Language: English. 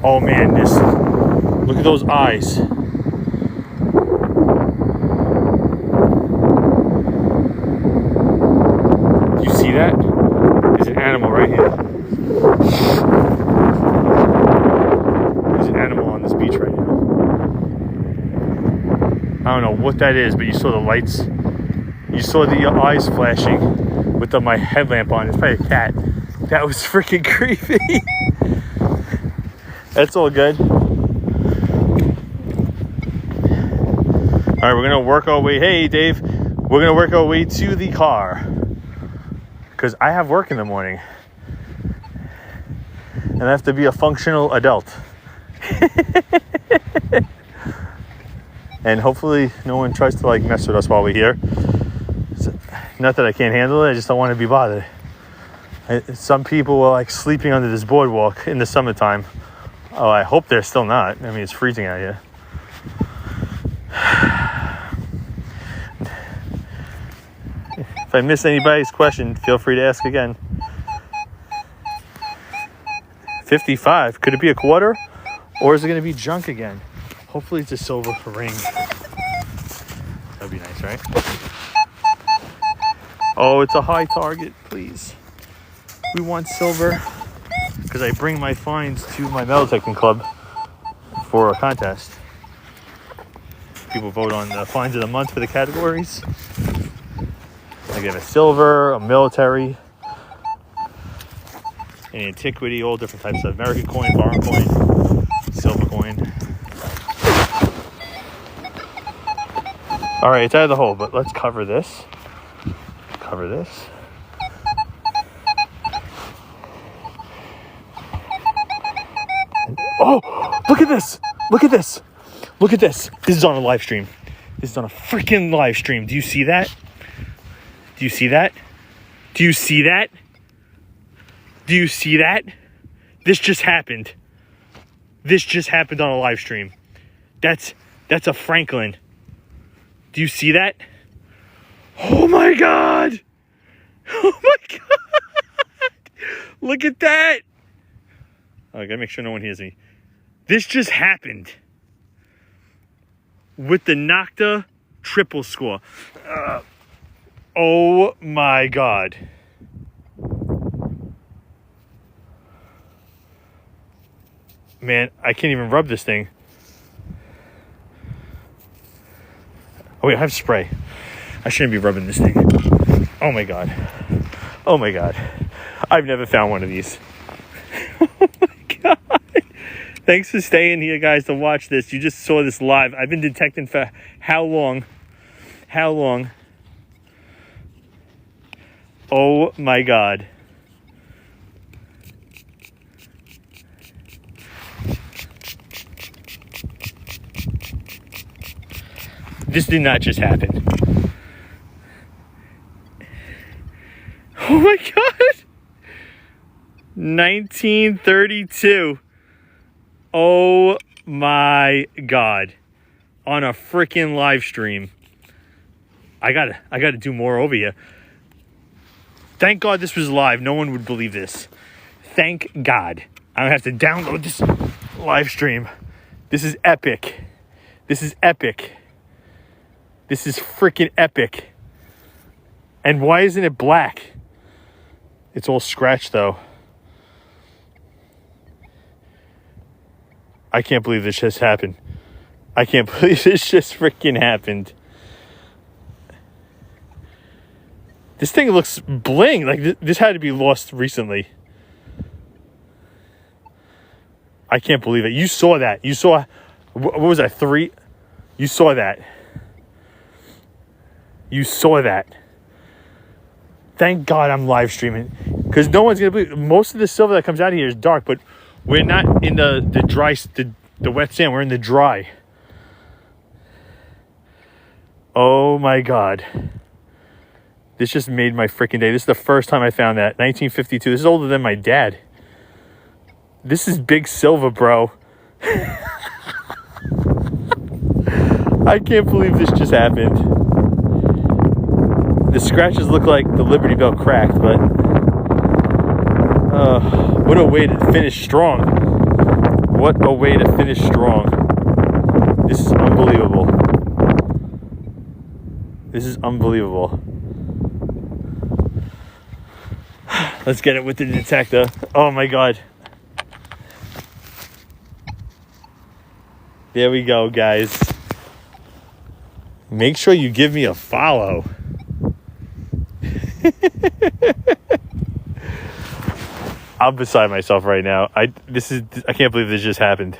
Oh man, look at those eyes. You see that? There's an animal right here. There's an animal on this beach right now. I don't know what that is, but you saw the lights. You saw the eyes flashing with my headlamp on. It's probably a cat. That was freaking creepy. That's all good. All right, we're gonna work our way. Hey, Dave, we're gonna work our way to the car because I have work in the morning, and I have to be a functional adult. And hopefully, no one tries to like mess with us while we're here. Not that I can't handle it. I just don't want to be bothered. Some people were like sleeping under this boardwalk in the summertime. Oh, I hope they're still not. I mean, it's freezing out here. If I missed anybody's question, feel free to ask again. 55. Could it be a quarter? Or is it going to be junk again? Hopefully it's a silver ring. That'd be nice, right? Oh, it's a high target, please. We want silver. Because I bring my finds to my metal detecting club for a contest. People vote on the finds of the month for the categories. I get a silver, a military, an antiquity, all different types of American coin, foreign coin, silver coin. All right, it's out of the hole, but let's cover this. Cover this. Oh, look at this. Look at this. Look at this. This is on a live stream. This is on a freaking live stream. Do you see that? Do you see that? Do you see that? Do you see that? This just happened. This just happened on a live stream. That's a Franklin. Do you see that? Oh my God. Oh my God. Look at that. Oh, I gotta make sure no one hears me. This just happened with the Nokta Triple Score. Oh my God. Man, I can't even rub this thing. Oh wait, I have spray. I shouldn't be rubbing this thing. Oh my God. Oh my God. I've never found one of these. Oh my God. Thanks for staying here, guys, to watch this. You just saw this live. I've been detecting for how long? How long? Oh my God. This did not just happen. Oh my God. 1932. Oh my God. On a freaking live stream. I gotta do more over here. Thank God this was live. No one would believe this. Thank God. I don't have to download this live stream. This is epic. This is epic. This is freaking epic. And why isn't it black? It's all scratched though. I can't believe this just happened. I can't believe this just freaking happened. This thing looks bling. Like this had to be lost recently. I can't believe it. You saw that. You saw, what was that, 3? You saw that. You saw that. Thank God I'm live streaming. Because no one's going to believe. Most of the silver that comes out of here is dark, but we're not in the dry, the wet sand. We're in the dry. Oh my God. This just made my freaking day. This is the first time I found that. 1952. This is older than my dad. This is big silver, bro. I can't believe this just happened. The scratches look like the Liberty Bell cracked, but what a way to finish strong. What a way to finish strong. This is unbelievable. This is unbelievable. Let's get it with the detector. Oh my God. There we go, guys. Make sure you give me a follow. I'm beside myself right now. I can't believe this just happened.